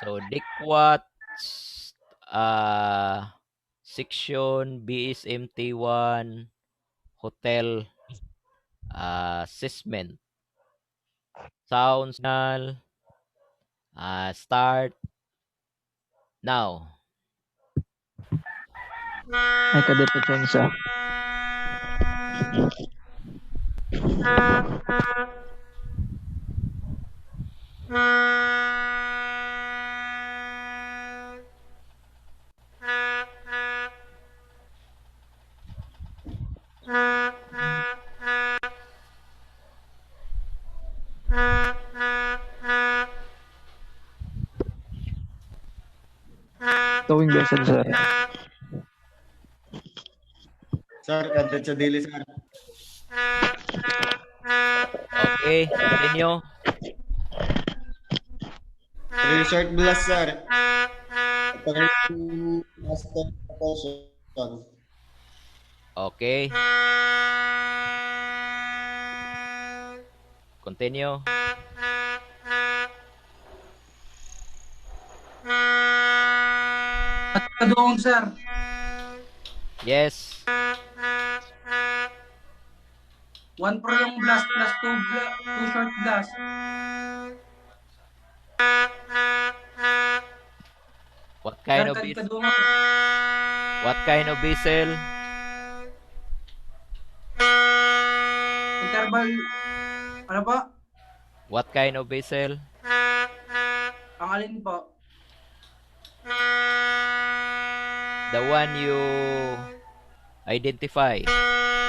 So, Dikwat, section BSMT1, hotel, assessment. Sound signal, start, now. Ay, Cadet Atienza. Towing vessel, sir. Sir, Cadet sa Dili, sir. Okay, continue. Resort blast, sir. Operating master propulsion. Okay. Continue. At kadoong, sir. Yes. 1 prolong blast plus 2 short blast. What kind Sir, of vessel? kadungo. What kind of vessel? Interval. Ano po? What kind of vessel? Ang alin po? The one you identify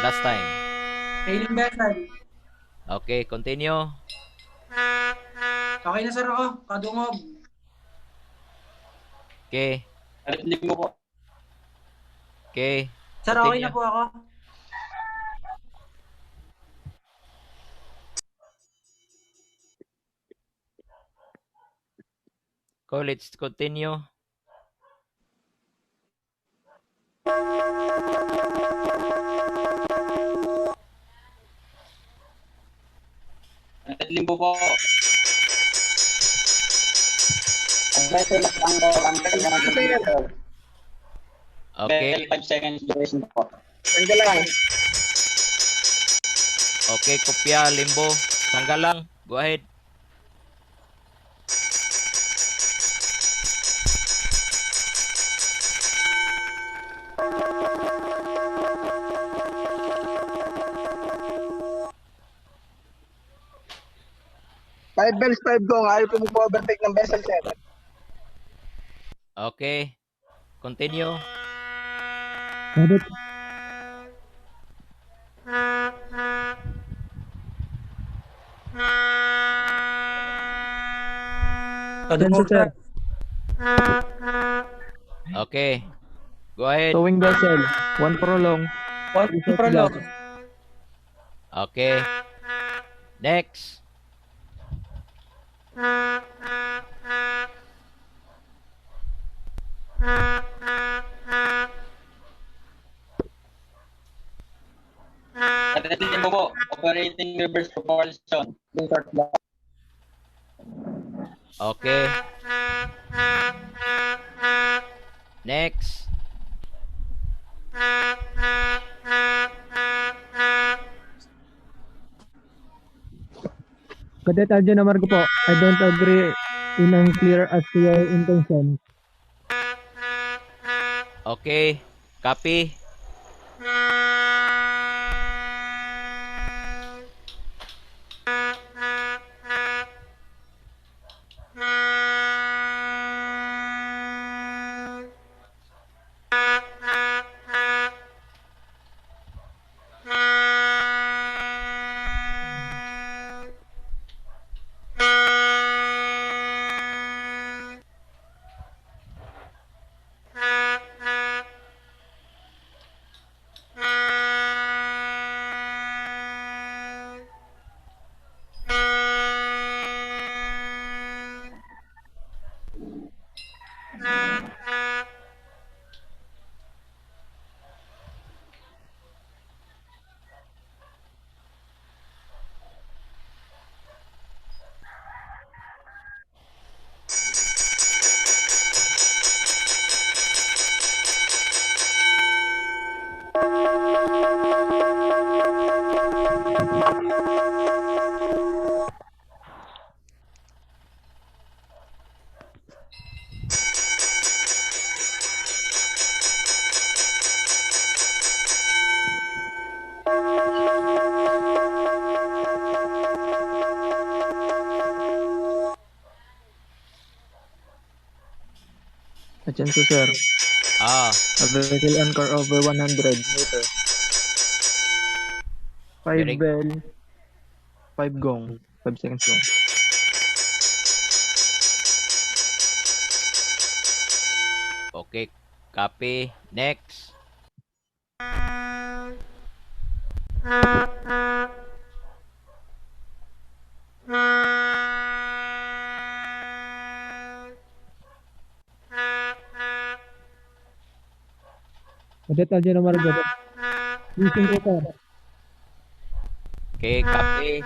last time. Sailing vessel. Okay, continue. Okay na, sir, ako. Kadungog. Okay. Okay. Sir, okay Continue. na po ako. Go, let's continue. Limbo po. Okay. 5 seconds duration po. Okay, kopya, limbo. Tanggal lang. Go ahead. Five bells, 5 go. Ayaw po mag-overtake ng vessel, sir. Okay. Continue. Cadet. Kadungog, sir. Okay. Go ahead. Towing vessel. 1 prolong. 1 prolong. Okay. Next. At limbo po. Operating reverse propulsion. Okay. Next. Cadet Arjun Amargo po. I don't agree in unclear as to your intention. Okay. Copy. Attention sir. Ah, A vehicle anchor over 100 meter. 5 very bell, 5 gong. 5 seconds gong. okay. Copy. Next. Cadet Alger Amargo. Listen ko sir. Okay, copy.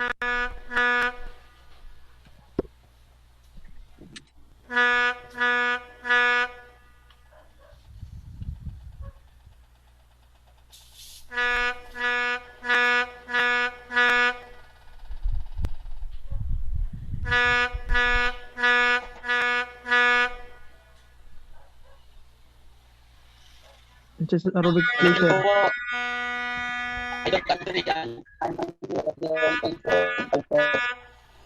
Attention aerobic please Ano sir. po? I don't agree yan. I'm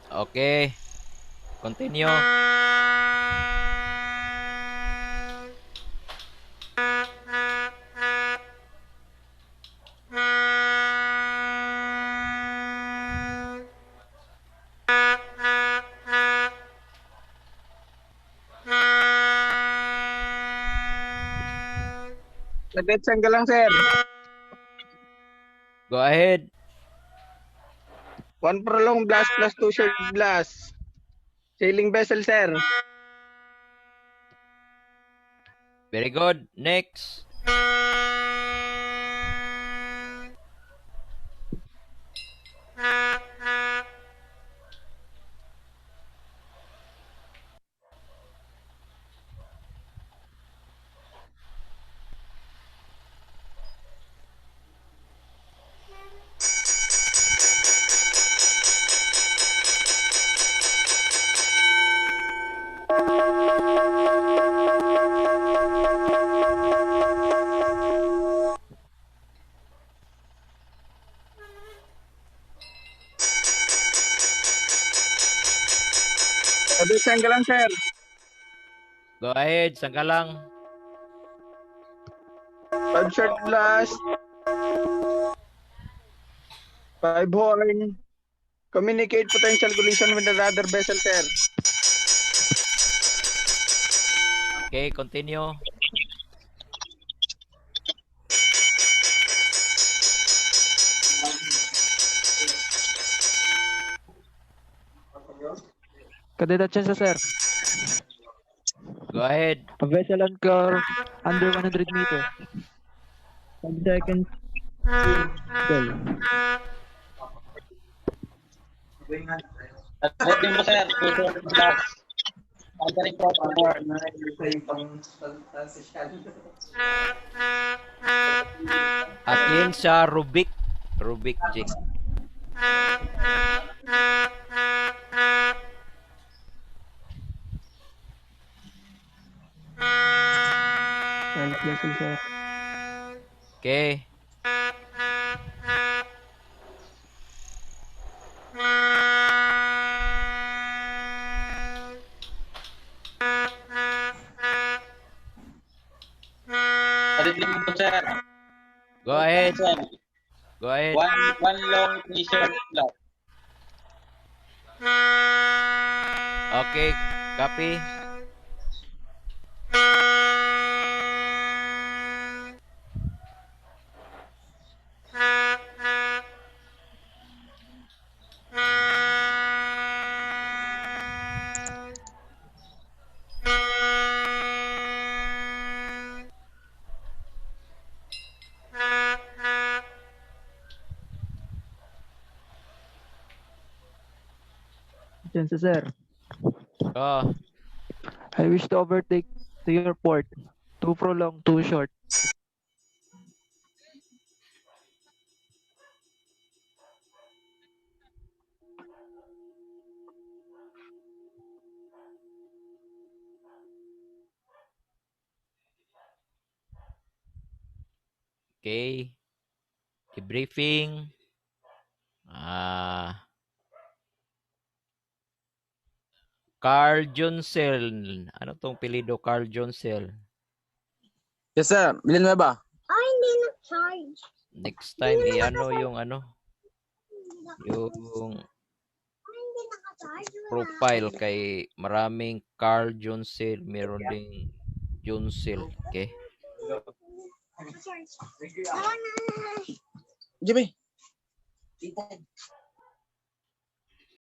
Okay. Continue. Cadet sangga lang sir. Go ahead. 1 prolonged blast plus 2 short blast. Sailing vessel sir. Very good. Next. Cadet sangga lang sir. Go ahead. Sangka lang. 5 short blast. 5 horn. Communicate potential collision with another vessel sir. Okay, continue. Cadet attention sir. Go ahead. A vessel anchor under 100 meter. 5 seconds. Well, Ready mo, sir. Two blast. Entering port board. Atin sa Rubik. Rubik Jig. pilot vessel sir. Okay. Ready mo, sir. Go ahead. Sir. Go ahead. One long, three short blast. Okay. Copy. Attention sir. Oh. I wish to overtake to your port. 2 prolonged, 2 short. Okay. Debriefing. Ah. Carl Joncel. Ano tong pilido Carl Joncel? Yes, sir. Bilhin mo ba? Next time i-ano yung yung profile kay maraming Carl Joncel, meron ding Joncel. Okay? Jimmy.